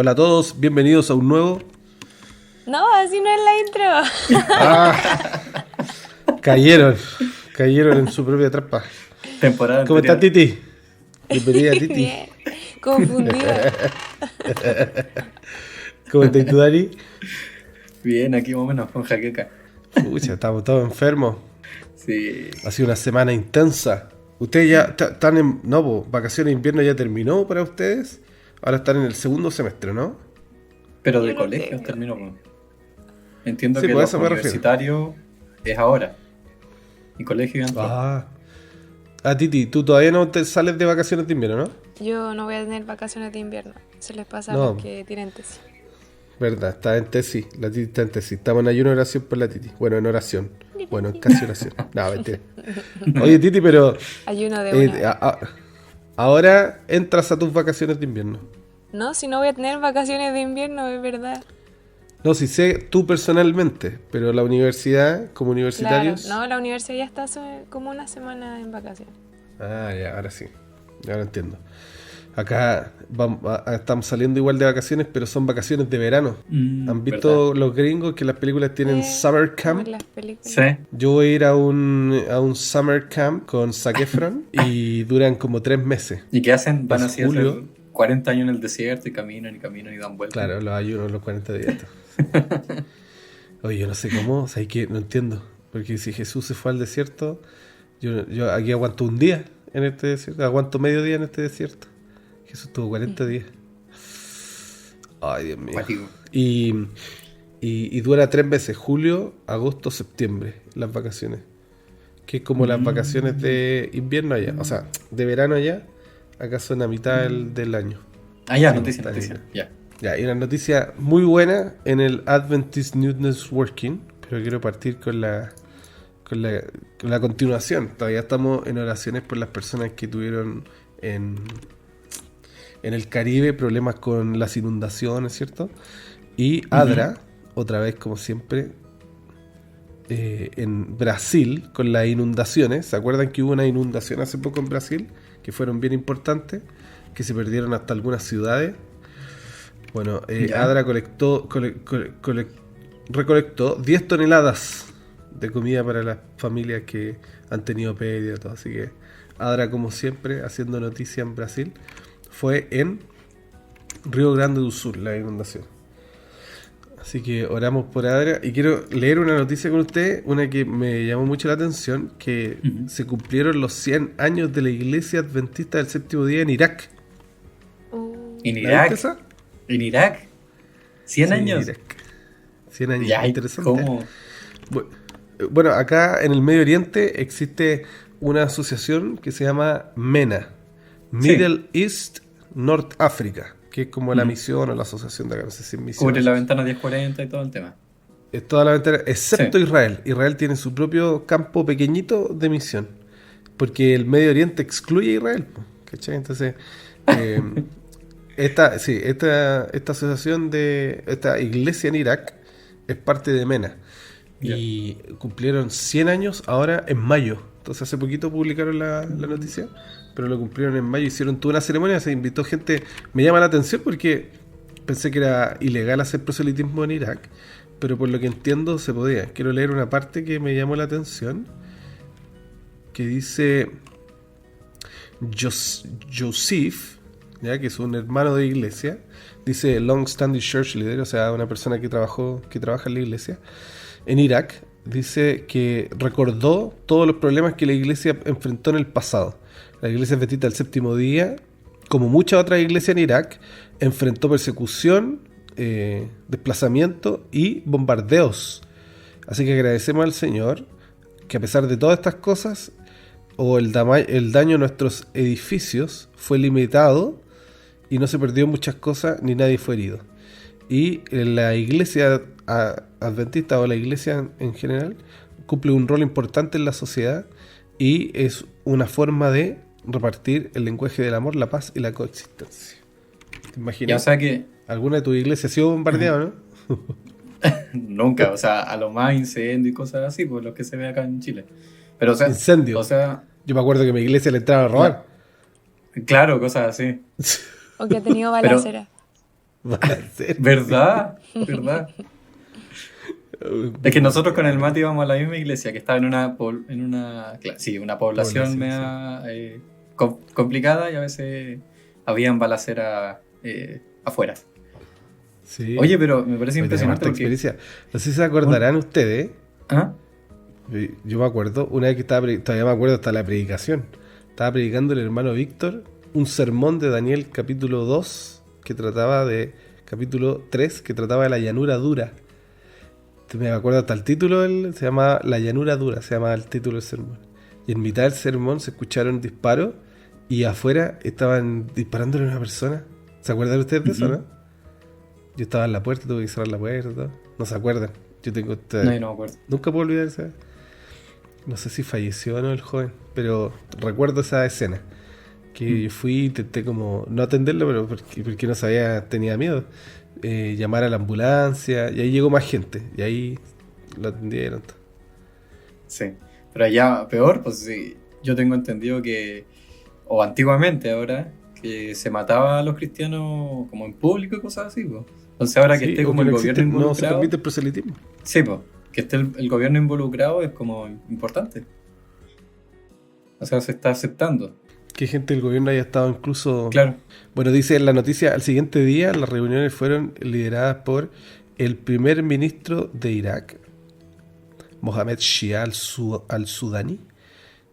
Hola a todos, bienvenidos a un nuevo... No, así no es la intro. Ah, cayeron en su propia trampa. Temporada ¿Cómo está anterior. Titi? Bienvenida Titi. Bien, confundida. ¿Cómo está tú, Dani? Bien, aquí más o menos con jaqueca. Pucha, estamos todos enfermos. Sí. Ha sido una semana intensa. Ustedes ya están en... No, vacaciones de invierno ya terminó para ustedes. Ahora están en el segundo semestre, ¿no? Pero de Yo no colegios tengo. terminó. Pues. Entiendo Sí, que pues, a los eso me refiero. universitarios es ahora. Y colegio ya entró. Titi, tú todavía no te sales de vacaciones de invierno, ¿no? Yo no voy a tener vacaciones de invierno. Se les pasa a No. los que tienen tesis. Verdad, está en tesis. La Titi está en tesis. Estamos en ayuno de oración por la Titi. Bueno, en oración. Bueno, en casi oración. No, mentira. Oye, Titi, pero Ayuno de una. ahora entras a tus vacaciones de invierno. No, si no voy a tener vacaciones de invierno, es verdad. No, si sé tú personalmente, pero la universidad, como Claro, universitarios... no, la universidad ya está hace como una semana en vacaciones. Ah, ya, ahora sí. Ahora entiendo. Acá estamos saliendo igual de vacaciones, pero son vacaciones de verano. ¿Han visto los gringos que las películas tienen summer Como camp? en las películas. Sí. Yo voy a ir a un summer camp con Zac Efron y duran como 3 meses. ¿Y qué hacen? Van Es así a julio. hacer 40 años en el desierto y caminan y dan vueltas. Claro, los ayunos, los 40 días. Oye, yo no sé cómo, o sea, que no entiendo. Porque si Jesús se fue al desierto, yo aquí aguanto un día en este desierto, aguanto medio día en este desierto. Jesús tuvo 40 días. Ay, Dios mío. Cuático. Y dura 3 meses, julio, agosto, septiembre, las vacaciones. Que es como las vacaciones de invierno allá, o sea, de verano allá, acá son a mitad del año. Ah, ya, Sí, noticia. está Ya. Ya, hay una noticia muy buena en el Adventist News Working, pero quiero partir con la continuación. Todavía estamos en oraciones por las personas que tuvieron en el Caribe problemas con las inundaciones, ¿cierto? Y ADRA, otra vez como siempre, en Brasil con las inundaciones. ¿Se acuerdan que hubo una inundación hace poco en Brasil? Que fueron bien importantes, que se perdieron hasta algunas ciudades. Bueno, ADRA recolectó 10 toneladas de comida para las familias que han tenido pérdida y todo. Así que ADRA, como siempre, haciendo noticia en Brasil. Fue en Río Grande do Sul la inundación. Así que oramos por ADRA. Y quiero leer una noticia con ustedes, una que me llamó mucho la atención, que se cumplieron los 100 años de la Iglesia Adventista del Séptimo Día en Irak. ¿En ¿La Irak? viste esa? ¿En Irak? ¿100 Sí, años? Irak. 100 años, Ya, interesante. ¿cómo? Bueno, acá en el Medio Oriente existe una asociación que se llama MENA, Middle East North Africa, que es como la misión o la asociación de acá, no sé si es misión. Cubre la ventana 1040 y todo el tema. Es toda la ventana, excepto Sí. Israel. Israel tiene su propio campo pequeñito de misión, porque el Medio Oriente excluye a Israel, ¿cachai? Entonces, esta asociación esta iglesia en Irak es parte de MENA. Y cumplieron 100 años ahora en mayo. Entonces hace poquito publicaron la noticia, pero lo cumplieron en mayo. Hicieron toda una ceremonia, se invitó gente. Me llama la atención porque pensé que era ilegal hacer proselitismo en Irak, pero por lo que entiendo se podía. Quiero leer una parte que me llamó la atención, que dice Joseph, ¿ya? Que es un hermano de iglesia, dice long standing church leader, o sea, una persona que trabaja en la iglesia en Irak, dice que recordó todos los problemas que la iglesia enfrentó en el pasado. La iglesia adventista del séptimo día, como muchas otras iglesias en Irak, enfrentó persecución, desplazamiento y bombardeos. Así que agradecemos al Señor que a pesar de todas estas cosas, el daño a nuestros edificios fue limitado y no se perdió muchas cosas ni nadie fue herido. Y la iglesia adventista o la iglesia en general cumple un rol importante en la sociedad y es una forma de repartir el lenguaje del amor, la paz y la coexistencia. ¿Te imaginas? Ya, o sea que ¿Alguna de tus iglesias ha sido bombardeada, no? nunca, o sea, a lo más incendio y cosas así, pues lo que se ve acá en Chile. Pero, o sea, Incendio. o sea, Yo me acuerdo que mi iglesia le entraba a robar. claro, cosas así. O que ha tenido Pero- balacera. Van a ser. ¿Verdad? ¿Verdad? Es que nosotros con el Mati íbamos a la misma iglesia, que estaba en una una población Población, media complicada, y a veces habían balaceras afuera. Sí. Oye, pero me parece Oye, impresionante harta porque... experiencia. No sé si se acordarán ustedes. ¿Ah? Yo me acuerdo, una vez que todavía me acuerdo hasta la predicación. Estaba predicando el hermano Víctor un sermón de Daniel capítulo 2, capítulo 3, que trataba de la llanura dura. Me acuerdo hasta el título, se llama La llanura dura, se llama el título del sermón. Y en mitad del sermón se escucharon disparos y afuera estaban disparándole a una persona. ¿Se acuerdan ustedes de eso, no? Yo estaba en la puerta, tuve que cerrar la puerta, todo. No se acuerdan. Yo tengo No, yo no me acuerdo. Nunca puedo olvidar esa. No sé si falleció o no el joven, pero recuerdo esa escena. Que yo fui, intenté como no atenderlo, pero porque no sabía, tenía miedo. Llamar a la ambulancia, y ahí llegó más gente, y ahí lo atendieron. Sí, pero allá peor, pues sí, yo tengo entendido que, o antiguamente ahora, que se mataba a los cristianos como en público y cosas así, pues. Entonces ahora que Sí, esté o como que el no gobierno existe, no se involucrado... permite el proselitismo. Sí, pues, que esté el gobierno involucrado es como importante. O sea, se está aceptando. Que gente del gobierno haya estado incluso... Claro. Bueno, dice en la noticia, al siguiente día las reuniones fueron lideradas por el primer ministro de Irak, Mohamed Shia al-Sudani,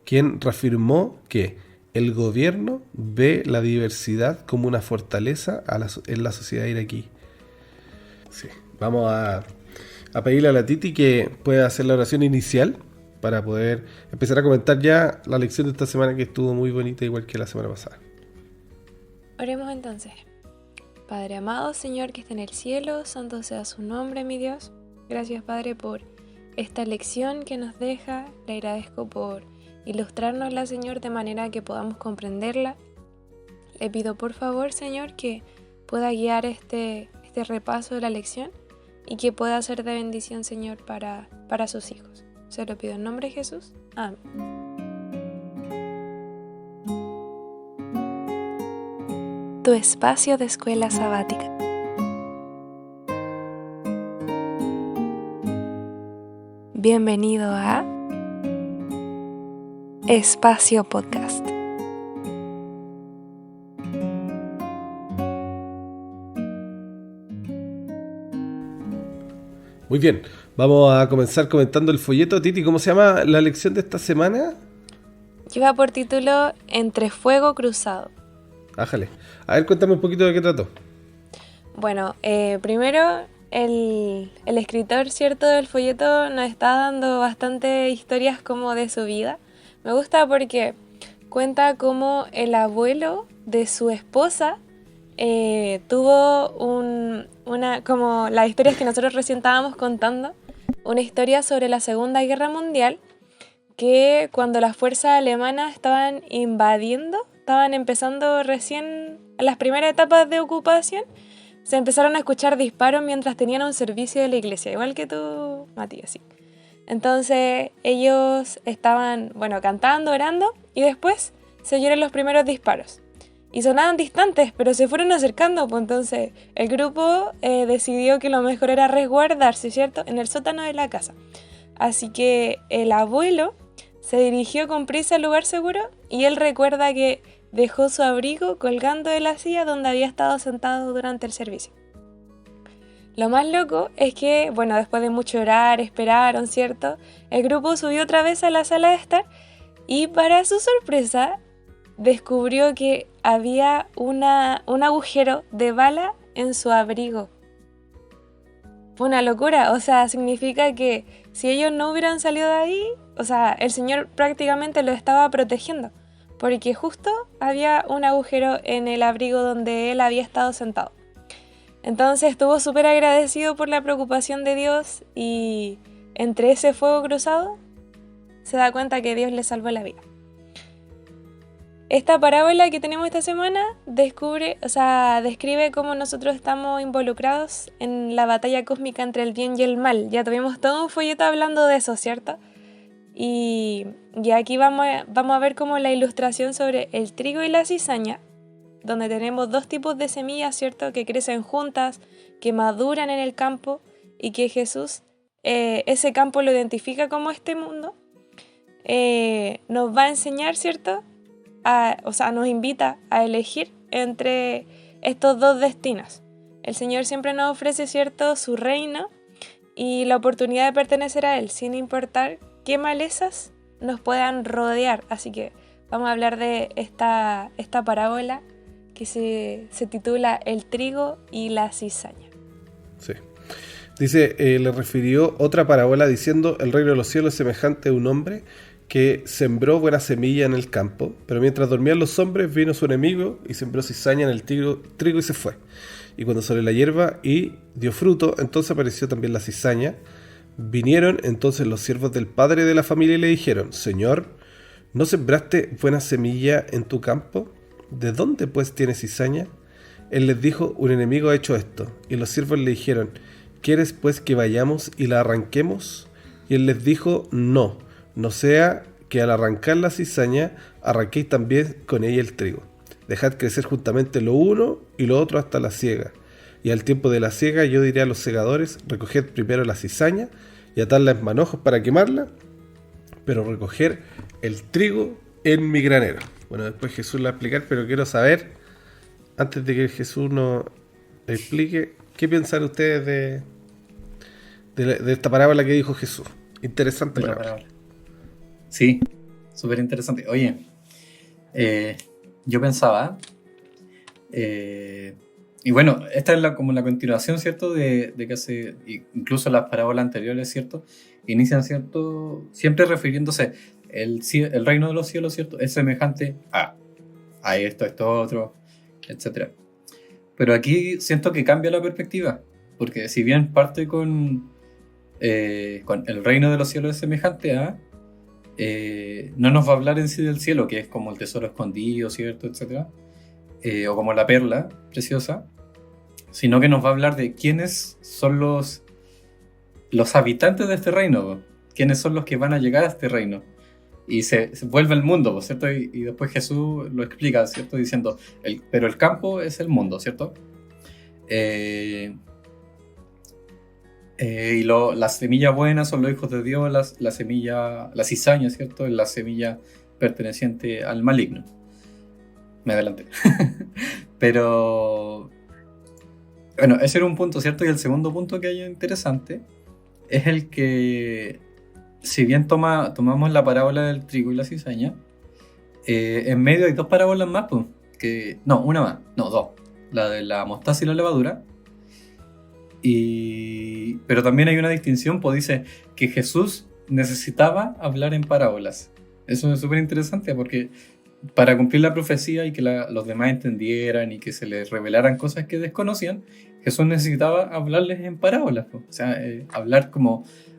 quien reafirmó que el gobierno ve la diversidad como una fortaleza en la sociedad iraquí. Sí. Vamos a pedirle a la Titi que pueda hacer la oración inicial para poder empezar a comentar ya la lección de esta semana, que estuvo muy bonita, igual que la semana pasada. Oremos entonces. Padre amado, Señor que está en el cielo, santo sea su nombre, mi Dios. Gracias, Padre, por esta lección que nos deja. Le agradezco por ilustrárnosla, Señor, de manera que podamos comprenderla. Le pido, por favor, Señor, que pueda guiar este repaso de la lección y que pueda ser de bendición, Señor, para sus hijos. Se lo pido en nombre de Jesús. Amén. Tu espacio de escuela sabática. Bienvenido a Espacio Podcast. Muy bien, vamos a comenzar comentando el folleto. Titi, ¿cómo se llama la lección de esta semana? Lleva por título Entre fuego cruzado. Ájale. A ver, cuéntame un poquito de qué trató. Bueno, primero el escritor, cierto, del folleto nos está dando bastante historias como de su vida. Me gusta porque cuenta cómo el abuelo de su esposa tuvo como las historias que nosotros recién estábamos contando, una historia sobre la Segunda Guerra Mundial, que cuando las fuerzas alemanas estaban empezando recién en las primeras etapas de ocupación, se empezaron a escuchar disparos mientras tenían un servicio de la iglesia, igual que tú, Matías, sí. Entonces ellos estaban, cantando, orando, y después se oyeron los primeros disparos. Y sonaban distantes, pero se fueron acercando, pues entonces el grupo decidió que lo mejor era resguardarse, ¿cierto?, en el sótano de la casa. Así que el abuelo se dirigió con prisa al lugar seguro y él recuerda que dejó su abrigo colgando de la silla donde había estado sentado durante el servicio. Lo más loco es que, después de mucho orar, esperaron, ¿cierto? El grupo subió otra vez a la sala de estar y, para su sorpresa, descubrió que había un agujero de bala en su abrigo. Fue una locura, o sea, significa que si ellos no hubieran salido de ahí, el Señor prácticamente lo estaba protegiendo, porque justo había un agujero en el abrigo donde él había estado sentado. Entonces estuvo súper agradecido por la preocupación de Dios y entre ese fuego cruzado se da cuenta que Dios le salvó la vida. Esta parábola que tenemos esta semana describe cómo nosotros estamos involucrados en la batalla cósmica entre el bien y el mal. Ya tuvimos todo un folleto hablando de eso, ¿cierto? Y aquí vamos a ver como la ilustración sobre el trigo y la cizaña donde tenemos dos tipos de semillas, ¿cierto? Que crecen juntas, que maduran en el campo y que Jesús, ese campo lo identifica como este mundo, nos va a enseñar, ¿cierto? O sea, nos invita a elegir entre estos dos destinos. El Señor siempre nos ofrece, ¿cierto?, su reino y la oportunidad de pertenecer a Él, sin importar qué malezas nos puedan rodear. Así que vamos a hablar de esta parábola que se titula El trigo y la cizaña. Sí. Dice, le refirió otra parábola diciendo: el reino de los cielos es semejante a un hombre que sembró buena semilla en el campo, pero mientras dormían los hombres vino su enemigo y sembró cizaña en el trigo y se fue. Y cuando salió la hierba y dio fruto, entonces apareció también la cizaña. Vinieron entonces los siervos del padre de la familia y le dijeron: Señor, ¿no sembraste buena semilla en tu campo? ¿De dónde pues tienes cizaña? Él les dijo: un enemigo ha hecho esto. Y los siervos le dijeron: ¿quieres pues que vayamos y la arranquemos? Y él les dijo: no sea que al arrancar la cizaña arranquéis también con ella el trigo. Dejad crecer juntamente lo uno y lo otro hasta la siega. Y al tiempo de la siega yo diré a los segadores: recoged primero la cizaña y atadla en manojos para quemarla, pero recoger el trigo en mi granero. Bueno, después Jesús la va a explicar, pero quiero saber, antes de que Jesús nos explique, ¿qué piensan ustedes de esta parábola que dijo Jesús? Interesante parábola. Sí, súper interesante. Oye, yo pensaba, y bueno, esta es como la continuación, ¿cierto? De que hace, incluso las parábolas anteriores, ¿cierto? Inician, ¿cierto? Siempre refiriéndose, el reino de los cielos, ¿cierto? Es semejante a esto, otro, etc. Pero aquí siento que cambia la perspectiva, porque si bien parte con el reino de los cielos es semejante a, no nos va a hablar en sí del cielo, que es como el tesoro escondido, ¿cierto? Etcétera, o como la perla preciosa, sino que nos va a hablar de quiénes son los habitantes de este reino, quiénes son los que van a llegar a este reino. Y se vuelve el mundo, ¿cierto? Y después Jesús lo explica, ¿cierto? Diciendo, pero el campo es el mundo, ¿cierto? Y las semillas buenas son los hijos de Dios, la cizaña, ¿cierto? Es la semilla perteneciente al maligno. Me adelanté. Pero bueno, ese era un punto, ¿cierto? Y el segundo punto que hay interesante es el que, si bien tomamos la parábola del trigo y la cizaña, en medio hay dos parábolas más, pues, una más, dos. La de la mostaza y la levadura. Pero también hay una distinción, pues dice que Jesús necesitaba hablar en parábolas. Eso es súper interesante porque para cumplir la profecía y que los demás entendieran y que se les revelaran cosas que desconocían, Jesús necesitaba hablarles en parábolas, pues. O sea,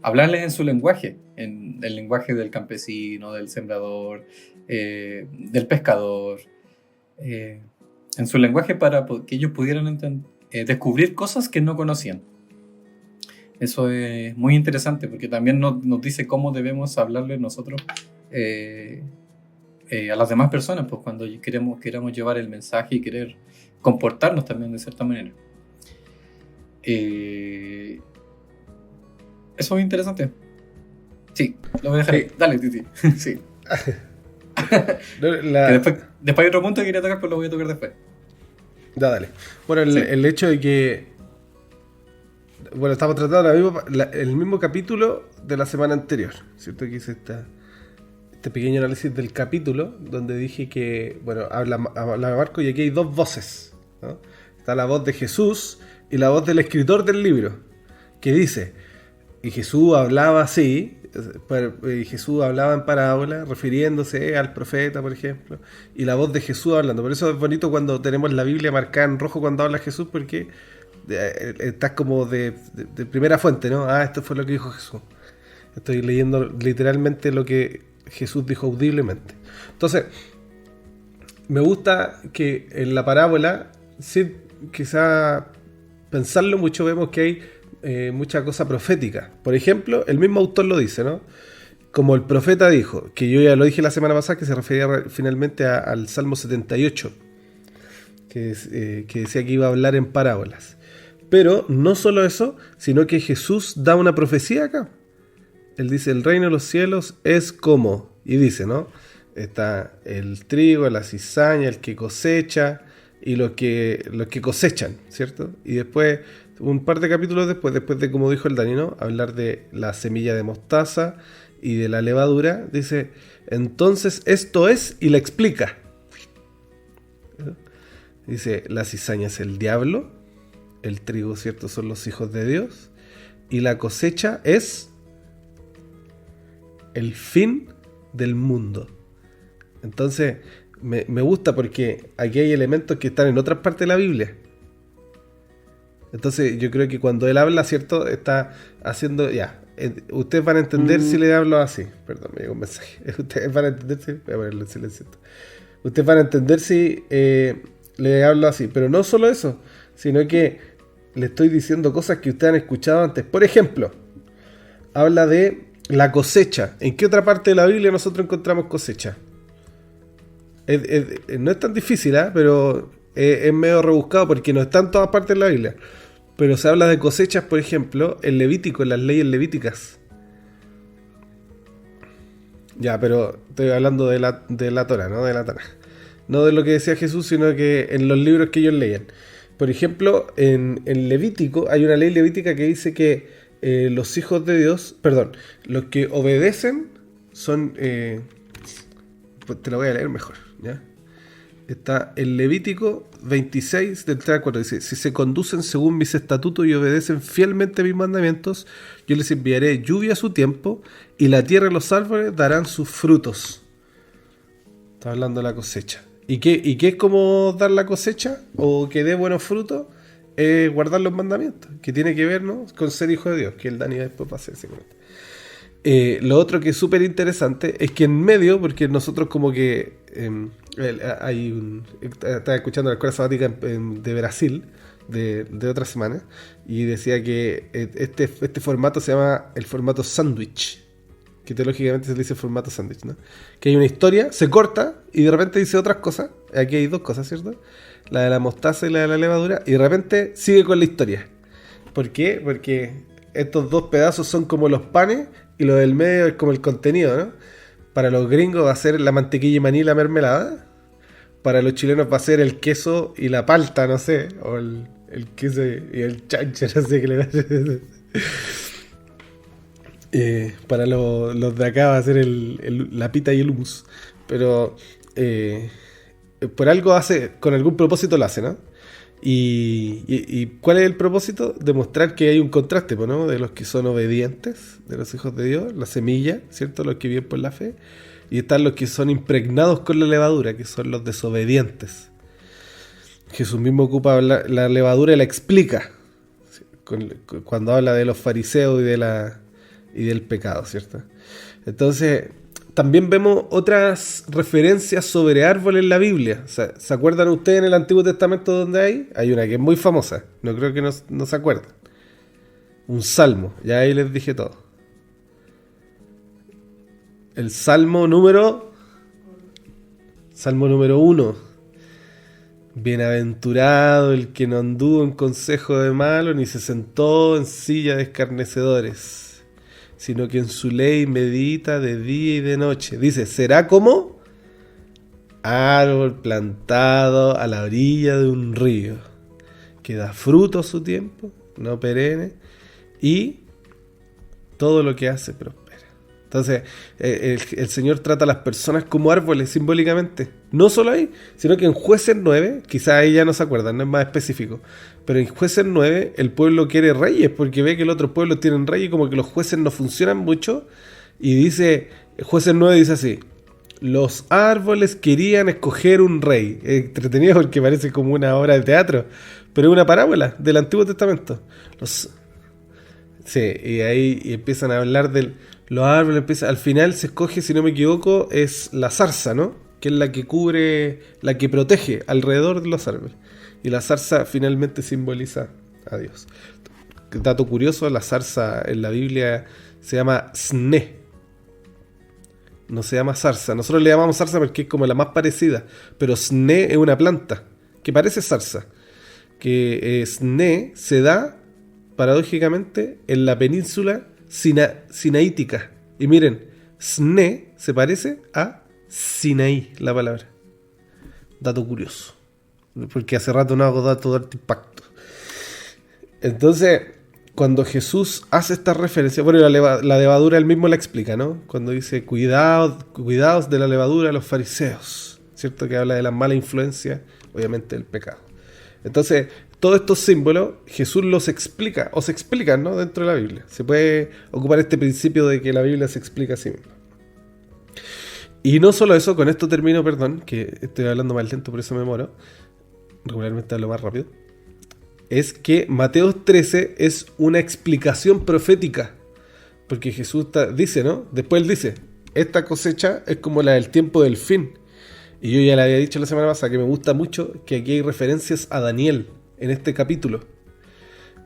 hablarles en su lenguaje, en el lenguaje del campesino, del sembrador, del pescador, en su lenguaje para que ellos pudieran descubrir cosas que no conocían. Eso es muy interesante porque también nos dice cómo debemos hablarle nosotros a las demás personas, pues cuando queramos llevar el mensaje y querer comportarnos también de cierta manera. Eso es interesante. Sí, lo voy a dejar ahí. Dale, Titi. Sí. Después hay otro punto que quería tocar, pero lo voy a tocar después. Dale. Bueno, el hecho de que, bueno, estamos tratando el mismo capítulo de la semana anterior, ¿cierto? Que hice este pequeño análisis del capítulo donde dije que, bueno, habla Marco y aquí hay dos voces, ¿no? Está la voz de Jesús y la voz del escritor del libro, que dice, y Jesús hablaba así, Jesús hablaba en parábola, refiriéndose al profeta, por ejemplo, y la voz de Jesús hablando. Por eso es bonito cuando tenemos la Biblia marcada en rojo cuando habla Jesús, porque estás como de primera fuente, ¿no? Esto fue lo que dijo Jesús. Estoy leyendo literalmente lo que Jesús dijo audiblemente. Entonces, me gusta que en la parábola, sin quizá pensarlo mucho, vemos que hay mucha cosa profética. Por ejemplo, el mismo autor lo dice, ¿no? Como el profeta dijo, que yo ya lo dije la semana pasada, que se refería finalmente al Salmo 78. que decía que iba a hablar en parábolas. Pero no solo eso, sino que Jesús da una profecía acá. Él dice, el reino de los cielos es como, y dice, ¿no? Está el trigo, la cizaña, el que cosecha y los que cosechan, ¿cierto? Y después, un par de capítulos después de como dijo el Dani, ¿no? Hablar de la semilla de mostaza y de la levadura, dice, entonces esto es, y la explica. Dice, la cizaña es el diablo, el trigo, ¿cierto? Son los hijos de Dios, y la cosecha es el fin del mundo. Entonces, me gusta porque aquí hay elementos que están en otras partes de la Biblia. Entonces, yo creo que cuando él habla, ¿cierto? Está haciendo, ya, ustedes van a entender si le hablo así. Perdón, me llegó un mensaje. Ustedes van a entender si, voy a ponerlo en silencio. Ustedes van a entender si le hablo así. Pero no solo eso, sino que le estoy diciendo cosas que ustedes han escuchado antes. Por ejemplo, habla de la cosecha. ¿En qué otra parte de la Biblia nosotros encontramos cosecha? No es tan difícil, pero es medio rebuscado porque no está en todas partes de la Biblia. Pero se habla de cosechas, por ejemplo, en Levítico, en las leyes levíticas. Ya, pero estoy hablando de la Torá, ¿no? De la Torá. No de lo que decía Jesús, sino que en los libros que ellos leían. Por ejemplo, en Levítico hay una ley levítica que dice que los hijos de Dios, los que obedecen son... pues te lo voy a leer mejor, ¿ya? Está en Levítico 26, del 3 al 4. Dice, si se conducen según mis estatutos y obedecen fielmente mis mandamientos, yo les enviaré lluvia a su tiempo, y la tierra y los árboles darán sus frutos. Está hablando de la cosecha. ¿Y qué es como dar la cosecha? O que dé buenos frutos, guardar los mandamientos, que tiene que ver, ¿no? Con ser hijo de Dios, que el Dani después va a hacer ese comentario. Lo otro que es súper interesante es que en medio, porque nosotros como que estaba escuchando la escuela sabática de Brasil de otra semana, y decía que este formato se llama el formato sándwich, que teológicamente se le dice formato sándwich, ¿no? Que hay una historia, se corta y de repente dice otras cosas. Aquí hay dos cosas, ¿cierto? La de la mostaza y la de la levadura, y de repente sigue con la historia. ¿Por qué? Porque estos dos pedazos son como los panes y lo del medio es como el contenido, ¿no? Para los gringos va a ser la mantequilla y maní y la mermelada. Para los chilenos va a ser el queso y la palta, no sé. O el queso y el chancho, no sé qué le va a hacer. Para los de acá va a ser la pita y el hummus. Pero por algo hace, con algún propósito lo hace, ¿no? ¿Y cuál es el propósito? Demostrar que hay un contraste, ¿no? De los que son obedientes, de los hijos de Dios, la semilla, ¿cierto? Los que viven por la fe. Y están los que son impregnados con la levadura, que son los desobedientes. Jesús mismo ocupa la levadura y la explica cuando habla de los fariseos y del pecado, ¿cierto? Entonces, también vemos otras referencias sobre árboles en la Biblia. O sea, ¿se acuerdan ustedes en el Antiguo Testamento donde hay? Hay una que es muy famosa. No creo que no se acuerdan. Un salmo. Ya ahí les dije todo. El Salmo número 1. Bienaventurado el que no anduvo en consejo de malo, ni se sentó en silla de escarnecedores, sino que en su ley medita de día y de noche. Dice, será como árbol plantado a la orilla de un río, que da fruto a su tiempo, no perenne, y todo lo que hace prospera. Entonces, el Señor trata a las personas como árboles simbólicamente. No solo ahí, sino que en Jueces 9, quizás ahí ya no se acuerdan, no es más específico, pero en Jueces 9 el pueblo quiere reyes porque ve que el otro pueblo tienen reyes y como que los jueces no funcionan mucho. Y dice, Jueces 9 dice así, los árboles querían escoger un rey. Entretenido porque parece como una obra de teatro, pero es una parábola del Antiguo Testamento. Sí, y ahí empiezan a hablar los árboles, al final se escoge, si no me equivoco, es la zarza, ¿no? Que es la que cubre, la que protege alrededor de los árboles. Y la zarza finalmente simboliza a Dios. Dato curioso, la zarza en la Biblia se llama sne. No se llama zarza. Nosotros le llamamos zarza porque es como la más parecida. Pero sne es una planta que parece zarza, que Sne se da, paradójicamente, en la península sinaítica. Y miren, Sne se parece a Sinaí, la palabra. Dato curioso. Porque hace rato no hago datos de alto impacto. Entonces, cuando Jesús hace esta referencia, bueno, la levadura él mismo la explica, ¿no? Cuando dice, cuidaos de la levadura de los fariseos, ¿cierto? Que habla de la mala influencia, obviamente del pecado. Entonces, todos estos símbolos, Jesús los explica, o se explican, ¿no? Dentro de la Biblia. Se puede ocupar este principio de que la Biblia se explica a sí misma. Y no solo eso, con esto termino, perdón, que estoy hablando más lento, por eso me demoro. Regularmente hablo más rápido. Es que Mateo 13 es una explicación profética. Porque Jesús dice, ¿no? Después él dice, esta cosecha es como la del tiempo del fin. Y yo ya le había dicho la semana pasada que me gusta mucho que aquí hay referencias a Daniel en este capítulo.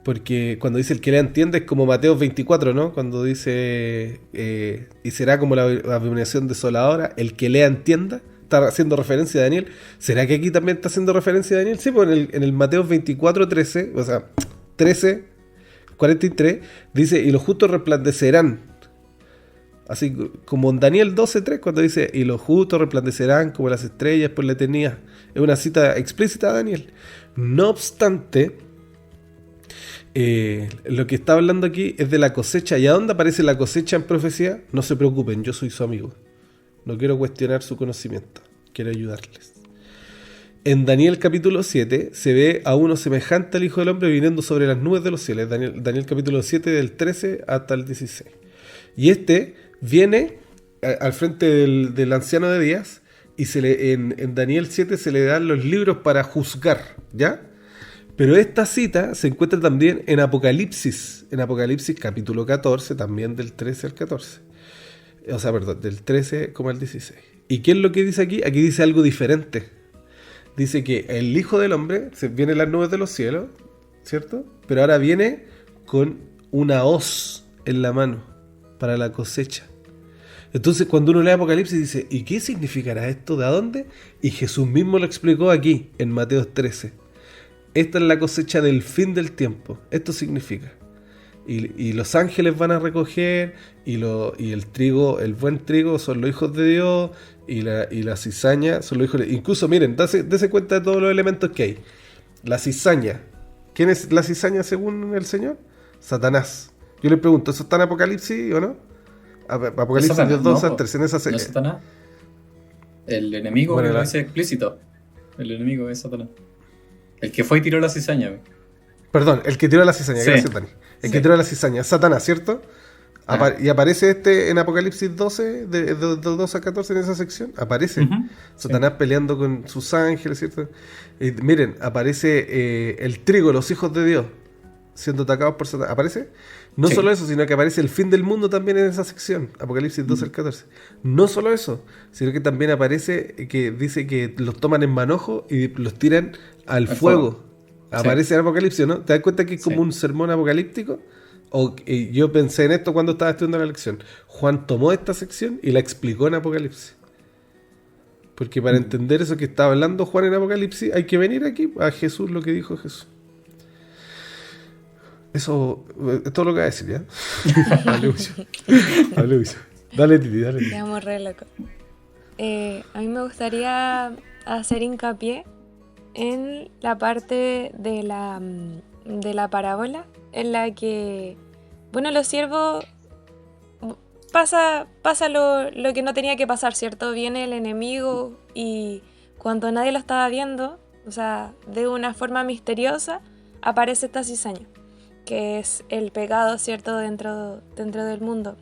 Porque cuando dice el que le entiende es como Mateo 24, ¿no? Cuando dice, y será como la abominación desoladora, el que lea entienda. Está haciendo referencia a Daniel. ¿Será que aquí también está haciendo referencia a Daniel? Sí, pues en el Mateo 24, 13, o sea, 13, 43, dice, y los justos resplandecerán. Así como en Daniel 12, 3, cuando dice, y los justos resplandecerán como las estrellas por la eternidad. Es una cita explícita de Daniel. No obstante, lo que está hablando aquí es de la cosecha. ¿Y a dónde aparece la cosecha en profecía? No se preocupen, yo soy su amigo. No quiero cuestionar su conocimiento, quiero ayudarles. En Daniel capítulo 7 se ve a uno semejante al Hijo del Hombre viniendo sobre las nubes de los cielos. Daniel capítulo 7 del 13 hasta el 16. Y este viene al frente del anciano de días y en Daniel 7 se le dan los libros para juzgar, ¿ya? Pero esta cita se encuentra también en Apocalipsis capítulo 14, también del 13 al 14. O sea, perdón, del 13 como al 16. ¿Y qué es lo que dice aquí? Aquí dice algo diferente. Dice que el Hijo del Hombre viene en las nubes de los cielos, ¿cierto? Pero ahora viene con una hoz en la mano para la cosecha. Entonces, cuando uno lee Apocalipsis dice, ¿y qué significará esto? ¿De dónde? Y Jesús mismo lo explicó aquí, en Mateo 13. Esta es la cosecha del fin del tiempo. Esto significa. Y los ángeles van a recoger, y el trigo, el buen trigo, son los hijos de Dios, y la cizaña son los hijos de Dios. Incluso, miren, dese cuenta de todos los elementos que hay. La cizaña. ¿Quién es la cizaña según el Señor? Satanás. Yo le pregunto, ¿eso está en Apocalipsis o no? Apocalipsis Satanás, 2 no, al 13, en esa serie. ¿No es Satanás? El enemigo, bueno, que lo dice explícito. El enemigo es Satanás. El que fue y tiró la cizaña. Perdón, el que tiró la cizaña, sí. Gracias, Dani. El que tiró la cizaña, Satanás, ¿cierto? Y aparece en Apocalipsis 12, de 2 a 14 en esa sección. Aparece Satanás peleando con sus ángeles, ¿cierto? Miren, aparece el trigo, los hijos de Dios, siendo atacados por Satanás. ¿Aparece? No solo eso, sino que aparece el fin del mundo también en esa sección. Apocalipsis 12 al 14. No solo eso, sino que también aparece que dice que los toman en manojo y los tiran al fuego. Aparece en Apocalipsis, ¿no? ¿Te das cuenta que es como un sermón apocalíptico? Yo pensé en esto cuando estaba estudiando la lección. Juan tomó esta sección y la explicó en Apocalipsis. Porque para entender eso que está hablando Juan en Apocalipsis, hay que venir aquí a Jesús, lo que dijo Jesús. Eso es todo lo que voy a decir, ¿ya? Hable mucho. Dale, Titi, dale. Quedamos re locos. A mí me gustaría hacer hincapié en la parte de la parábola en la que, bueno, los siervos pasa lo que no tenía que pasar, ¿cierto? Viene el enemigo y cuando nadie lo estaba viendo, o sea, de una forma misteriosa, aparece esta cizaña, que es el pecado, ¿cierto? Dentro del mundo.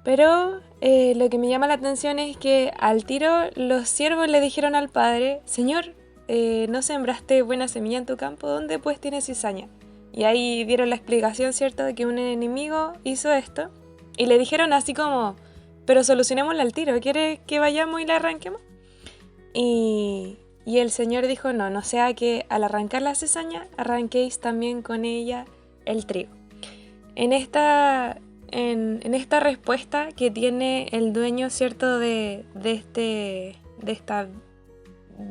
Pero lo que me llama la atención es que al tiro los siervos le dijeron al padre, Señor, ¿no sembraste buena semilla en tu campo? ¿Dónde pues tienes cizaña? Y ahí dieron la explicación, ¿cierto? De que un enemigo hizo esto. Y le dijeron así como, pero solucionémosla al tiro, ¿quieres que vayamos y la arranquemos? Y el Señor dijo, no sea que al arrancar la cizaña, arranquéis también con ella el trigo. En esta respuesta que tiene el dueño, ¿cierto? De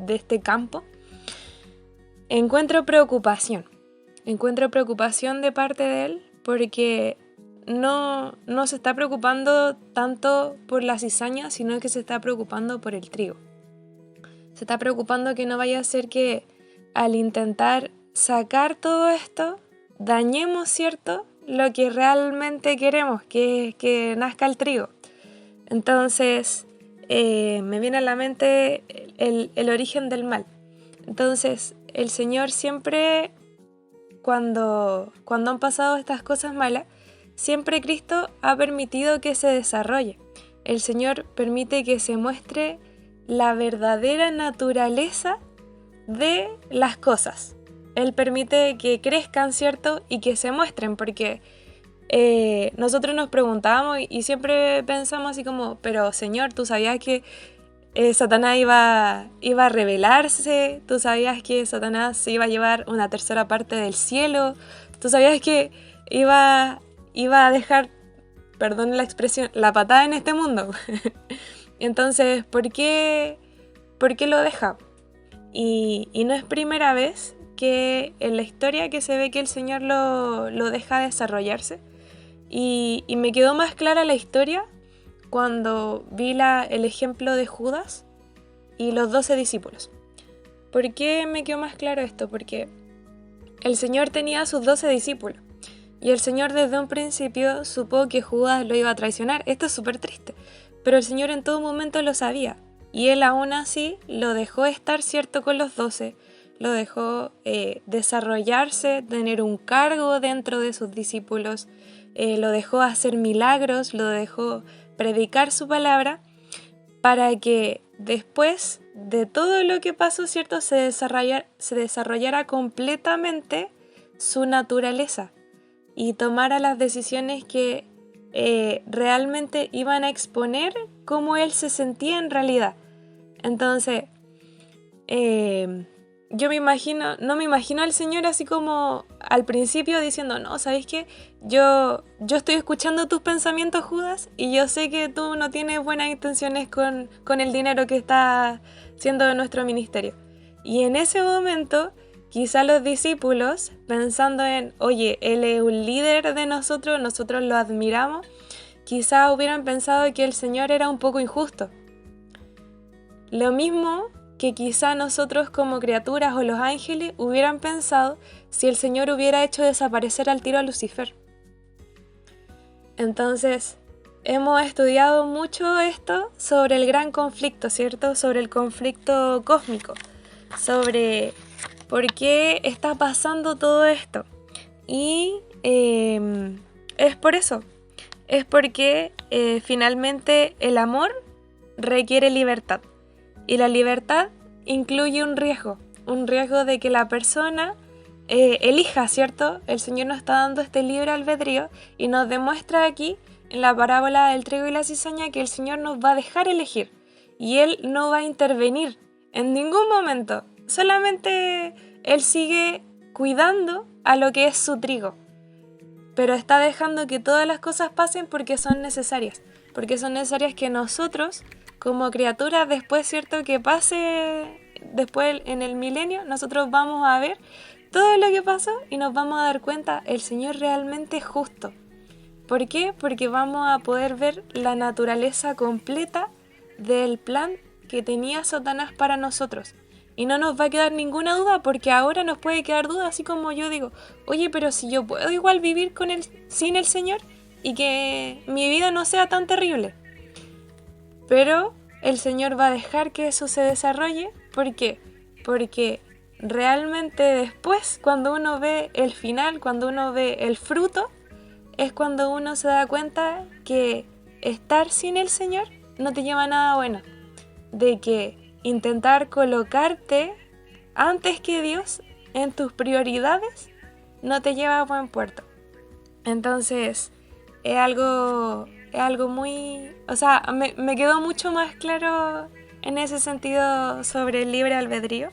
este campo, encuentro preocupación. Encuentro preocupación de parte de él porque no se está preocupando tanto por la cizaña, sino que se está preocupando por el trigo. Se está preocupando que no vaya a ser que al intentar sacar todo esto, dañemos, ¿cierto?, lo que realmente queremos, que es que nazca el trigo. Entonces, me viene a la mente el origen del mal. Entonces, el Señor siempre, cuando han pasado estas cosas malas, siempre Cristo ha permitido que se desarrolle. El Señor permite que se muestre la verdadera naturaleza de las cosas. Él permite que crezcan, ¿cierto? Y que se muestren, porque nosotros nos preguntábamos y siempre pensamos así como, pero Señor, ¿tú sabías que Satanás iba a rebelarse? ¿Tú sabías que Satanás se iba a llevar una tercera parte del cielo? ¿Tú sabías que iba a dejar, perdón la expresión, la patada en este mundo? Entonces, ¿por qué lo deja? Y no es primera vez que en la historia que se ve que el Señor lo deja desarrollarse. Y me quedó más clara la historia cuando vi el ejemplo de Judas y los 12 discípulos. ¿Por qué me quedó más claro esto? Porque el Señor tenía a sus 12 discípulos. Y el Señor desde un principio supo que Judas lo iba a traicionar. Esto es súper triste. Pero el Señor en todo momento lo sabía. Y Él aún así lo dejó estar, ¿cierto?, con los 12. Lo dejó desarrollarse, tener un cargo dentro de sus discípulos. Lo dejó hacer milagros, lo dejó predicar su palabra, para que después de todo lo que pasó, ¿cierto?, se desarrollara completamente su naturaleza y tomara las decisiones que realmente iban a exponer cómo él se sentía en realidad. Entonces, no me imagino al Señor así como al principio diciendo, no, ¿sabes qué? Yo estoy escuchando tus pensamientos, Judas, y yo sé que tú no tienes buenas intenciones con el dinero que está siendo de nuestro ministerio. Y en ese momento, quizá los discípulos, pensando en, oye, él es un líder de nosotros lo admiramos, quizá hubieran pensado que el Señor era un poco injusto. Lo mismo que quizá nosotros como criaturas o los ángeles hubieran pensado si el Señor hubiera hecho desaparecer al tiro a Lucifer. Entonces, hemos estudiado mucho esto sobre el gran conflicto, ¿cierto? Sobre el conflicto cósmico, sobre por qué está pasando todo esto. Y es por eso, es porque finalmente el amor requiere libertad. Y la libertad incluye un riesgo de que la persona elija, ¿cierto? El Señor nos está dando este libre albedrío y nos demuestra aquí, en la parábola del trigo y la cizaña, que el Señor nos va a dejar elegir y Él no va a intervenir en ningún momento. Solamente Él sigue cuidando a lo que es su trigo, pero está dejando que todas las cosas pasen porque son necesarias que nosotros, como criaturas, después, ¿cierto?, que pase después en el milenio, nosotros vamos a ver todo lo que pasó y nos vamos a dar cuenta, el Señor realmente es justo. ¿Por qué? Porque vamos a poder ver la naturaleza completa del plan que tenía Satanás para nosotros. Y no nos va a quedar ninguna duda, porque ahora nos puede quedar duda, así como yo digo, oye, pero si yo puedo igual vivir sin el Señor y que mi vida no sea tan terrible. Pero el Señor va a dejar que eso se desarrolle. ¿Por qué? Porque realmente después, cuando uno ve el final, cuando uno ve el fruto, es cuando uno se da cuenta que estar sin el Señor no te lleva a nada bueno. De que intentar colocarte antes que Dios en tus prioridades no te lleva a buen puerto. Entonces, es algo muy... O sea, me quedó mucho más claro en ese sentido sobre el libre albedrío,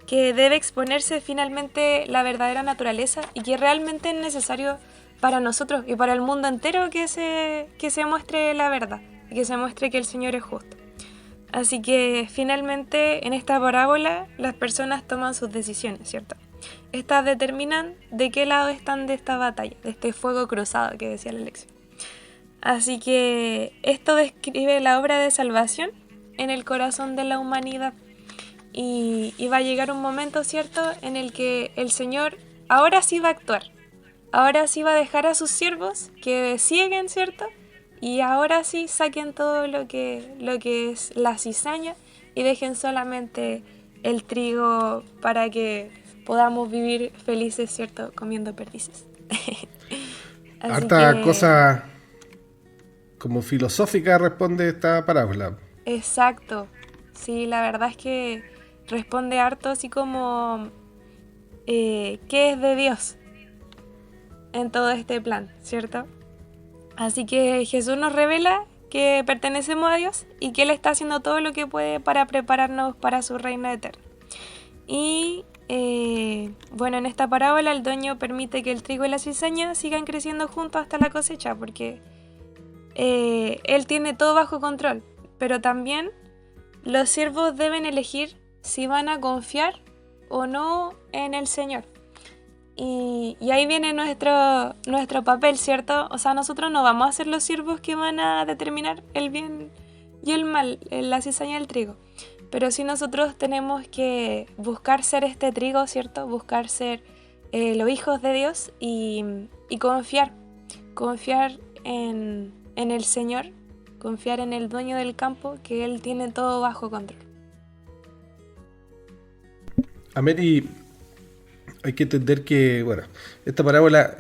que debe exponerse finalmente la verdadera naturaleza y que realmente es necesario para nosotros y para el mundo entero que se muestre la verdad y que se muestre que el Señor es justo. Así que finalmente en esta parábola las personas toman sus decisiones, ¿cierto? Estas determinan de qué lado están de esta batalla, de este fuego cruzado que decía la lección. Así que esto describe la obra de salvación en el corazón de la humanidad. Y va a llegar un momento, ¿cierto?, en el que el Señor ahora sí va a actuar. Ahora sí va a dejar a sus siervos que siguen, ¿cierto? Y ahora sí saquen todo lo que es la cizaña y dejen solamente el trigo para que podamos vivir felices, ¿cierto?, comiendo perdices. Harta cosa como filosófica responde esta parábola. Exacto. Sí, la verdad es que responde harto así como ¿qué es de Dios en todo este plan, ¿cierto? Así que Jesús nos revela que pertenecemos a Dios y que Él está haciendo todo lo que puede para prepararnos para su reino eterno. Y bueno, en esta parábola el dueño permite que el trigo y la cizaña sigan creciendo juntos hasta la cosecha, porque Él tiene todo bajo control, pero también los siervos deben elegir si van a confiar o no en el Señor. Y ahí viene nuestro papel, ¿cierto? O sea, nosotros no vamos a ser los siervos que van a determinar el bien y el mal, la cizaña y el trigo. Pero sí nosotros tenemos que buscar ser este trigo, ¿cierto? Buscar ser los hijos de Dios y confiar en el Señor, confiar en el dueño del campo, que Él tiene todo bajo control. Amén. Y hay que entender que, bueno, esta parábola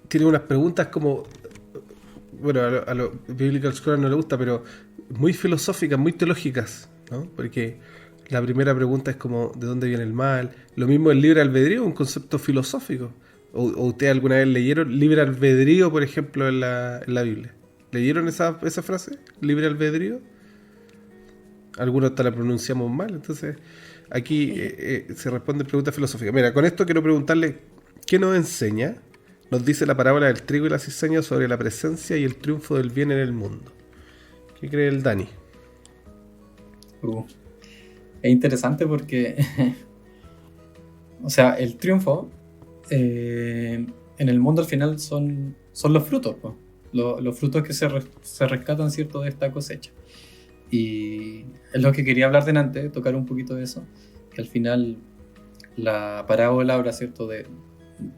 tiene unas preguntas como, bueno, a los Biblical Scholars no le gusta, pero muy filosóficas, muy teológicas, ¿no? Porque la primera pregunta es como, ¿de dónde viene el mal? Lo mismo el libre albedrío, un concepto filosófico. ¿O ustedes alguna vez leyeron libre albedrío, por ejemplo, en la Biblia? ¿Leyeron esa frase? ¿Libre albedrío? Algunos hasta la pronunciamos mal, entonces aquí se responden preguntas filosóficas. Mira, con esto quiero preguntarle, ¿qué nos enseña? Nos dice la parábola del trigo y la cizaña sobre la presencia y el triunfo del bien en el mundo. ¿Qué cree el Dani? Es interesante porque o sea, el triunfo en el mundo al final son los frutos, ¿no? Los frutos que se rescatan, ¿cierto?, de esta cosecha. Y es lo que quería hablar delante, tocar un poquito de eso, que al final la parábola habla, ¿cierto?, de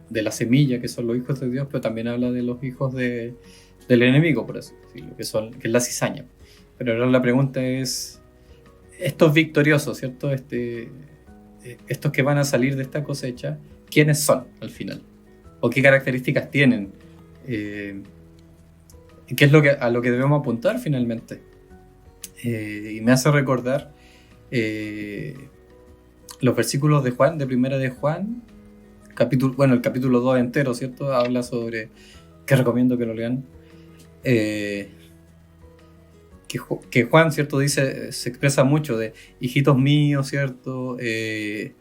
la semilla, que son los hijos de Dios, pero también habla de los hijos del enemigo, por así decirlo, que es la cizaña. Pero ahora la pregunta es, estos victoriosos, ¿cierto?, estos que van a salir de esta cosecha, ¿quiénes son al final? ¿O qué características tienen? ¿Qué es a lo que debemos apuntar finalmente? Y me hace recordar los versículos de Juan, de primera de Juan, el capítulo 2 entero, ¿cierto? Habla sobre, que recomiendo que lo lean, que Juan, ¿cierto?, se expresa mucho de hijitos míos, ¿cierto? Les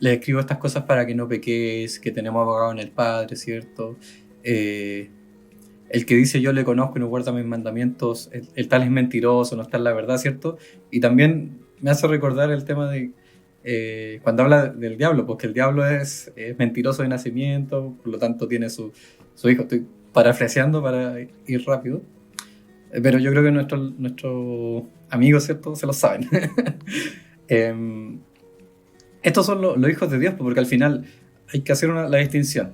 escribo estas cosas para que no pequéis, que tenemos abogado en el Padre, ¿cierto? El que dice yo le conozco y no guarda mis mandamientos, el tal es mentiroso, no está en la verdad, ¿cierto? Y también me hace recordar el tema de cuando habla del diablo, porque el diablo es mentiroso de nacimiento, por lo tanto tiene su hijo. Estoy parafraseando para ir rápido, pero yo creo que nuestros amigos, ¿cierto?, se lo saben. Estos son los hijos de Dios, porque al final hay que hacer la distinción.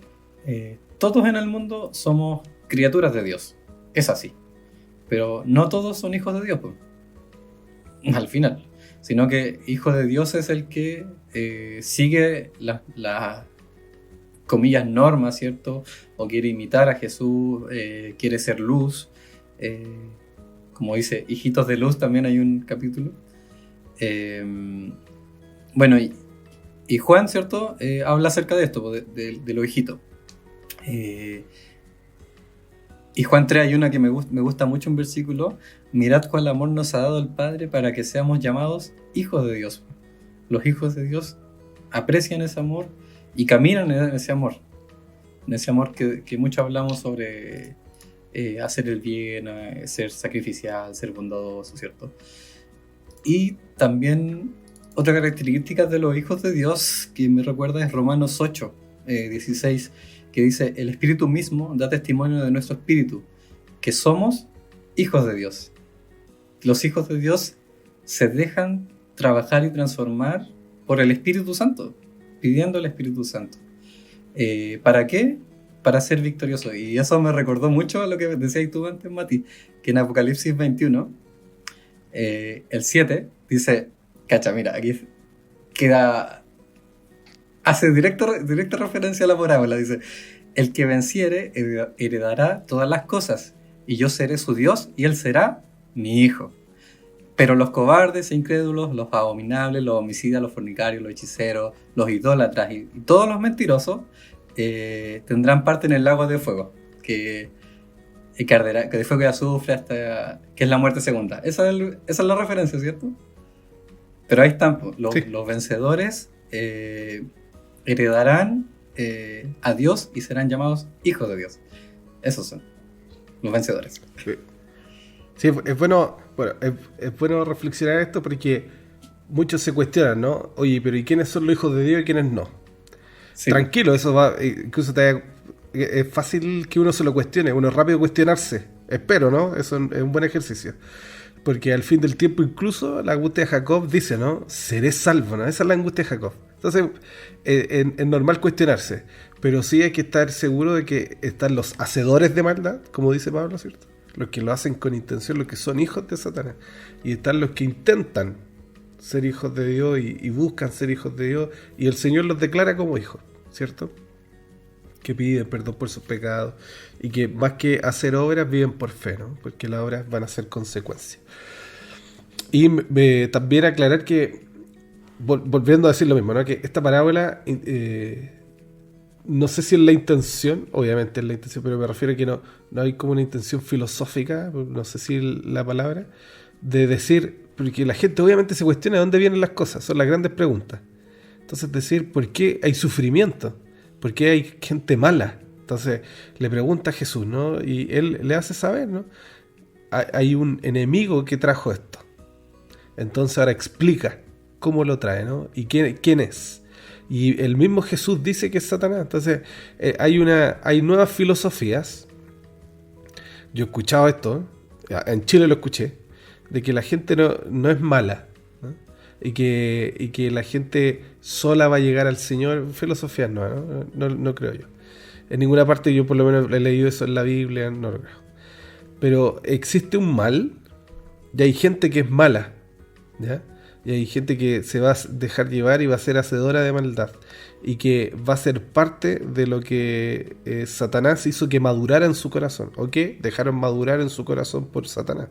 Todos en el mundo somos criaturas de Dios, es así, pero no todos son hijos de Dios, pues, al final, sino que hijo de Dios es el que sigue las comillas normas, ¿cierto? O quiere imitar a Jesús, quiere ser luz, como dice, hijitos de luz, también hay un capítulo. Bueno, y Juan, ¿cierto?, habla acerca de esto, de los hijitos. Y Juan 3 hay una que me gusta mucho, un versículo: mirad cuál amor nos ha dado el Padre para que seamos llamados hijos de Dios. Los hijos de Dios aprecian ese amor y caminan en ese amor que mucho hablamos sobre hacer el bien, ser sacrificial, ser bondadoso, ¿cierto? Y también otra característica de los hijos de Dios que me recuerda es Romanos 8, 16, que dice: el Espíritu mismo da testimonio de nuestro espíritu, que somos hijos de Dios. Los hijos de Dios se dejan trabajar y transformar por el Espíritu Santo, pidiendo el Espíritu Santo. ¿Para qué? Para ser victorioso. Y eso me recordó mucho a lo que decías tú antes, Mati, que en Apocalipsis 21, el 7, dice, cacha, mira, aquí queda, hace directa referencia a la parábola, dice: el que venciere heredará todas las cosas, y yo seré su Dios, y él será mi hijo. Pero los cobardes e incrédulos, los abominables, los homicidas, los fornicarios, los hechiceros, los idólatras y todos los mentirosos tendrán parte en el lago de fuego, que arderá, que de fuego y azufre, hasta que es la muerte segunda. Esa es la referencia, ¿cierto? Pero ahí están, Sí. los vencedores heredarán a Dios y serán llamados hijos de Dios. Esos son los vencedores. Sí, es bueno, es bueno reflexionar esto porque muchos se cuestionan, ¿no? Oye, pero ¿y quiénes son los hijos de Dios y quiénes no? Sí. Tranquilo, eso va, incluso es fácil que uno se lo cuestione, uno es rápido cuestionarse. Espero, ¿no? Eso es un buen ejercicio. Porque al fin del tiempo, incluso la angustia de Jacob dice, ¿no? Seré salvo, ¿no? Esa es la angustia de Jacob. Entonces, es normal cuestionarse. Pero sí hay que estar seguro de que están los hacedores de maldad, como dice Pablo, ¿cierto? Los que lo hacen con intención, los que son hijos de Satanás. Y están los que intentan ser hijos de Dios y buscan ser hijos de Dios. Y el Señor los declara como hijos, ¿cierto? Que piden perdón por sus pecados y que más que hacer obras viven por fe, ¿no? Porque las obras van a ser consecuencias. Y también aclarar que, volviendo a decir lo mismo, ¿no? Que esta parábola, no sé si es la intención, obviamente es la intención, pero me refiero a que no hay como una intención filosófica, no sé si la palabra, de decir, porque la gente obviamente se cuestiona de dónde vienen las cosas, son las grandes preguntas. Entonces decir, ¿por qué hay sufrimiento? ¿Por qué hay gente mala? Entonces le pregunta a Jesús, ¿no? Y él le hace saber, ¿no? Hay un enemigo que trajo esto. Entonces ahora explica cómo lo trae, ¿no? Y quién es. Y el mismo Jesús dice que es Satanás. Entonces hay nuevas filosofías. Yo he escuchado esto, en Chile lo escuché, de que la gente no es mala, ¿no? Y que la gente sola va a llegar al Señor. Filosofías no creo yo. En ninguna parte yo por lo menos he leído eso en la Biblia, no lo creo. Pero existe un mal y hay gente que es mala, ¿ya? Y hay gente que se va a dejar llevar y va a ser hacedora de maldad y que va a ser parte de lo que Satanás hizo que madurara en su corazón, o que dejaron madurar en su corazón por Satanás.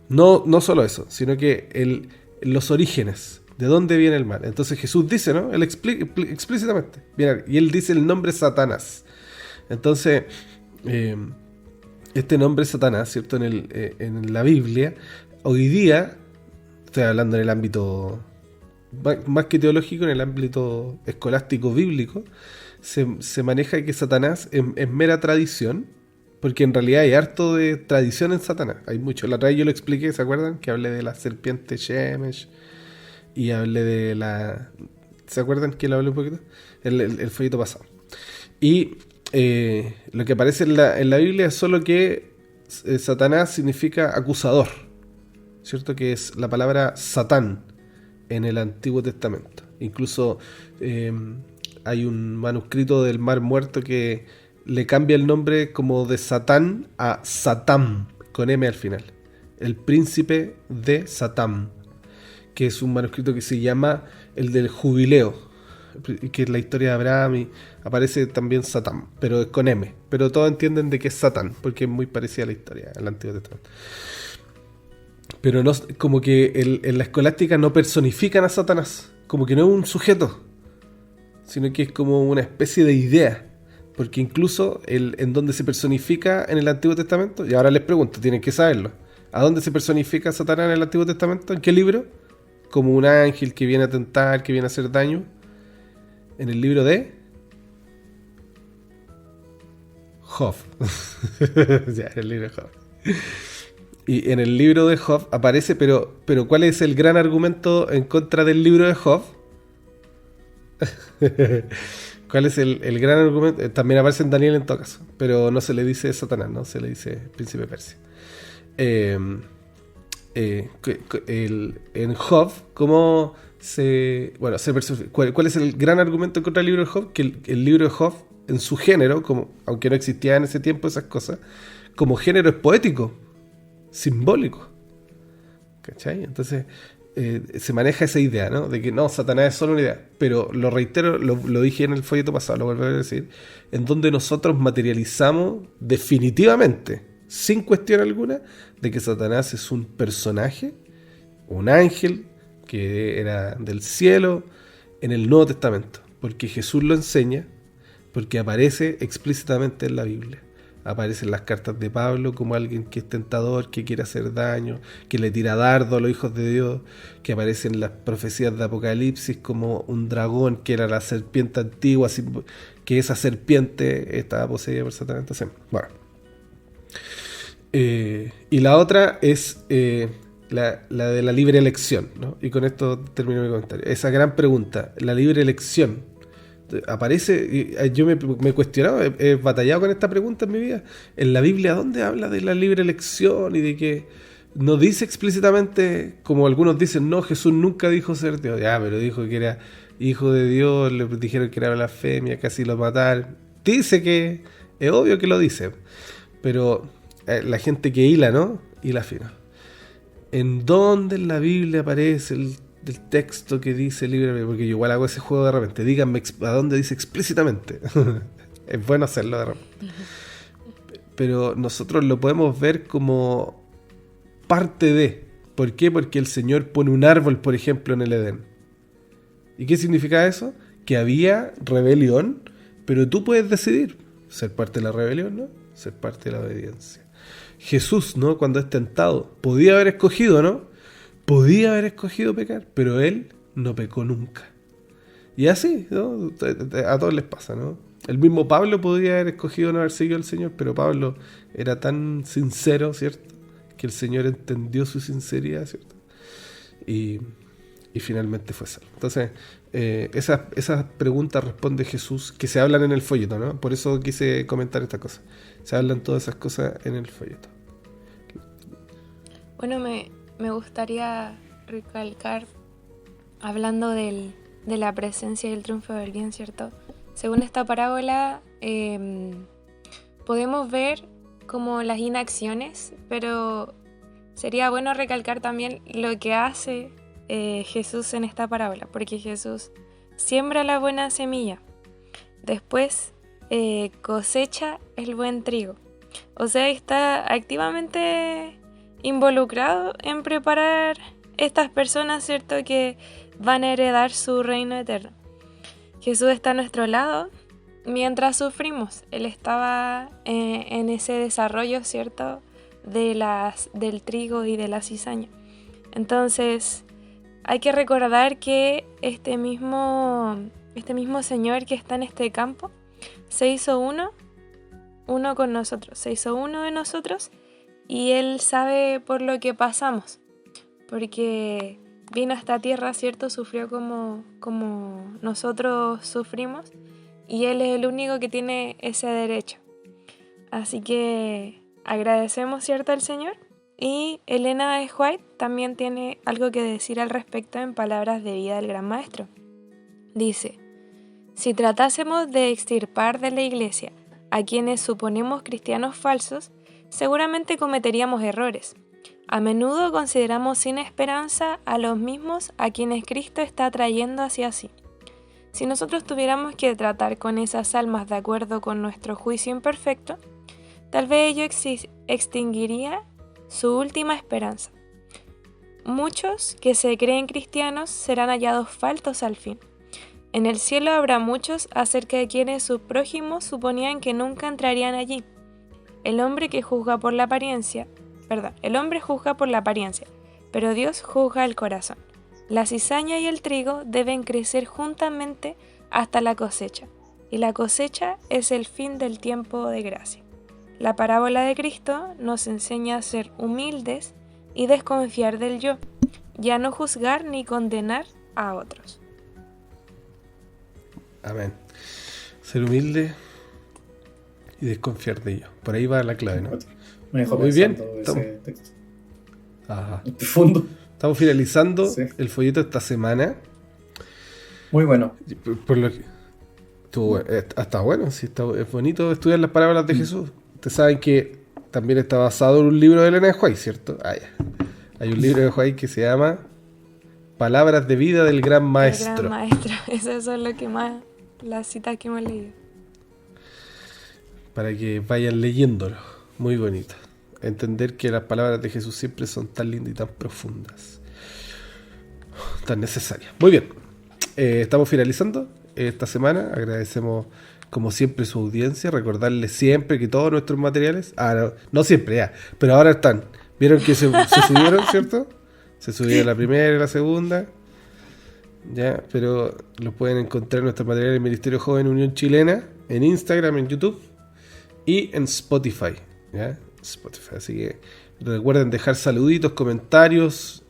No solo eso, sino que los orígenes, de dónde viene el mal. Entonces Jesús dice, ¿no? Él explícitamente, bien, y él dice el nombre Satanás. Entonces, este nombre Satanás, ¿cierto? En la Biblia, hoy día, estoy hablando en el ámbito más que teológico, en el ámbito escolástico bíblico, se maneja que Satanás es mera tradición, porque en realidad hay harto de tradición en Satanás. Hay mucho. La otra vez yo lo expliqué, ¿se acuerdan? Que hablé de la serpiente Shemesh y hablé de la... ¿Se acuerdan que lo hablé un poquito? El folleto pasado. Y lo que aparece en la Biblia es solo que Satanás significa acusador, ¿cierto? Que es la palabra Satán en el Antiguo Testamento. Incluso hay un manuscrito del Mar Muerto que le cambia el nombre como de Satán a Satán, con M al final. El príncipe de Satán, que es un manuscrito que se llama el del Jubileo, que es la historia de Abraham, y aparece también Satán, pero es con M. Pero todos entienden de que es Satán, porque es muy parecida a la historia del Antiguo Testamento. Pero no, como que en la escolástica no personifican a Satanás, como que no es un sujeto, sino que es como una especie de idea. Porque incluso en donde se personifica en el Antiguo Testamento, y ahora les pregunto, tienen que saberlo, ¿a dónde se personifica Satanás en el Antiguo Testamento? ¿En qué libro? Como un ángel que viene a tentar, que viene a hacer daño. En el libro de Job. Ya, en el libro de Job. Y en el libro de Job aparece, pero ¿cuál es el gran argumento en contra del libro de Job? ¿Cuál es el gran argumento? También aparece en Daniel en todo caso, pero no se le dice Satanás, no se le dice príncipe de Persia. En Job, ¿cómo ¿cuál es el gran argumento en contra del libro de Job? Que el libro de Job, en su género, aunque no existía en ese tiempo esas cosas, como género es poético, simbólico. ¿Cachai? Entonces se maneja esa idea, ¿no? De que no, Satanás es solo una idea. Pero lo reitero, lo dije en el folleto pasado, lo volveré a decir, en donde nosotros materializamos definitivamente, sin cuestión alguna, de que Satanás es un personaje, un ángel que era del cielo en el Nuevo Testamento, porque Jesús lo enseña, porque aparece explícitamente en la Biblia. Aparecen las cartas de Pablo como alguien que es tentador, que quiere hacer daño, que le tira dardo a los hijos de Dios, que aparecen las profecías de Apocalipsis como un dragón que era la serpiente antigua, que esa serpiente estaba poseída por Satanás. Entonces, bueno. Y la otra es la de la libre elección, ¿no? Y con esto termino mi comentario. Esa gran pregunta, la libre elección. Aparece, yo me he cuestionado, he batallado con esta pregunta en mi vida. En la Biblia, ¿dónde habla de la libre elección y de que no dice explícitamente, como algunos dicen, no, Jesús nunca dijo ser Dios? Ya, pero dijo que era hijo de Dios, le dijeron que era blasfemia, casi lo mataron. Dice que, es obvio que lo dice, pero la gente que hila, ¿no? Hila fino. ¿En dónde en la Biblia aparece el texto que dice libre? Porque yo igual hago ese juego de repente. Díganme a dónde dice explícitamente. Es bueno hacerlo de repente. Pero nosotros lo podemos ver como parte de. ¿Por qué? Porque el Señor pone un árbol, por ejemplo, en el Edén. ¿Y qué significa eso? Que había rebelión, pero tú puedes decidir ser parte de la rebelión, ¿no? Ser parte de la obediencia. Jesús, ¿no? Cuando es tentado, podía haber escogido, ¿no? Podía haber escogido pecar, pero él no pecó nunca. Y así, ¿no? A todos les pasa, ¿no? El mismo Pablo podía haber escogido no haber seguido al Señor, pero Pablo era tan sincero, ¿cierto? Que el Señor entendió su sinceridad, ¿cierto? Y finalmente fue salvo. Entonces, esas preguntas responde Jesús, que se hablan en el folleto, ¿no? Por eso quise comentar esta cosa. Se hablan todas esas cosas en el folleto. Bueno, me gustaría recalcar, hablando de la presencia y el triunfo del bien, ¿cierto? Según esta parábola, podemos ver como las inacciones, pero sería bueno recalcar también lo que hace Jesús en esta parábola, porque Jesús siembra la buena semilla, después cosecha el buen trigo. O sea, está activamente involucrado en preparar estas personas, ¿cierto?, que van a heredar su reino eterno. Jesús está a nuestro lado mientras sufrimos. Él estaba en ese desarrollo, ¿cierto?, del trigo y de la cizaña. Entonces, hay que recordar que este mismo Señor que está en este campo se hizo uno con nosotros, se hizo uno de nosotros. Y Él sabe por lo que pasamos, porque vino a esta tierra, ¿cierto? Sufrió como nosotros sufrimos, y Él es el único que tiene ese derecho. Así que agradecemos, ¿cierto?, al Señor. Y Elena de White también tiene algo que decir al respecto en Palabras de Vida del Gran Maestro. Dice: si tratásemos de extirpar de la Iglesia a quienes suponemos cristianos falsos, seguramente cometeríamos errores. A menudo consideramos sin esperanza a los mismos a quienes Cristo está trayendo hacia sí. Si nosotros tuviéramos que tratar con esas almas de acuerdo con nuestro juicio imperfecto, tal vez ello extinguiría su última esperanza. Muchos que se creen cristianos serán hallados faltos al fin. En el cielo habrá muchos acerca de quienes sus prójimos suponían que nunca entrarían allí. El hombre juzga por la apariencia, pero Dios juzga el corazón. La cizaña y el trigo deben crecer juntamente hasta la cosecha, y la cosecha es el fin del tiempo de gracia. La parábola de Cristo nos enseña a ser humildes y desconfiar del yo, ya no juzgar ni condenar a otros. Amén. Ser humilde y desconfiar de ello. Por ahí va la clave, ¿no? Me dejó Muy bien. pensando ese texto. Ajá. Profundo. Estamos finalizando Sí. el folleto esta semana. Muy bueno. Por lo que está bueno, sí, es bonito estudiar las palabras de Jesús. Ustedes saben que también está basado en un libro de Elena de White, ¿cierto? Ah, ya. Hay un libro de White que se llama Palabras de vida del gran maestro. El gran maestro. Eso es lo que más, las citas que hemos leído. Para que vayan leyéndolo. Muy bonito. Entender que las palabras de Jesús siempre son tan lindas y tan profundas. Tan necesarias. Muy bien. Estamos finalizando esta semana. Agradecemos como siempre su audiencia. Recordarles siempre que todos nuestros materiales... no siempre ya, pero ahora están. ¿Vieron que se subieron, cierto? Se subieron la primera y la segunda. Ya, pero los pueden encontrar en nuestros materiales en Ministerio Joven Unión Chilena, en Instagram, en YouTube y en Spotify. ¿Ya? Spotify. Así que recuerden dejar saluditos, comentarios,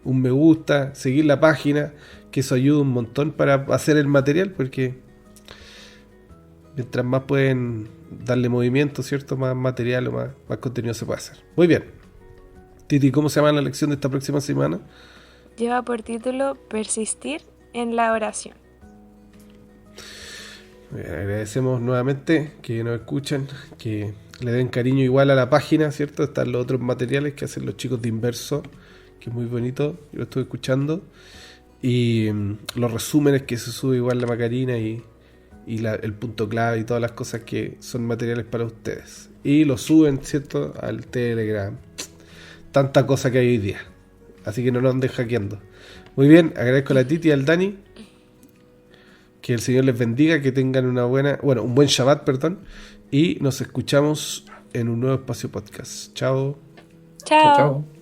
un me gusta, seguir la página, que eso ayuda un montón para hacer el material, porque mientras más pueden darle movimiento, ¿cierto? Más material o más contenido se puede hacer. Muy bien. Titi, ¿cómo se llama la lección de esta próxima semana? Lleva por título Persistir en la oración. Bien, agradecemos nuevamente que nos escuchan, que le den cariño igual a la página, ¿cierto? Están los otros materiales que hacen los chicos de Inverso, que es muy bonito, yo lo estuve escuchando. Y los resúmenes que se sube igual la Macarina y el punto clave y todas las cosas que son materiales para ustedes. Y lo suben, ¿cierto? Al Telegram. Tanta cosa que hay hoy día. Así que no nos anden hackeando. Muy bien, agradezco a la Titi y al Dani. Que el Señor les bendiga, que tengan un buen Shabbat, perdón. Y nos escuchamos en un nuevo espacio podcast. Chao. Chao. Chao, chao.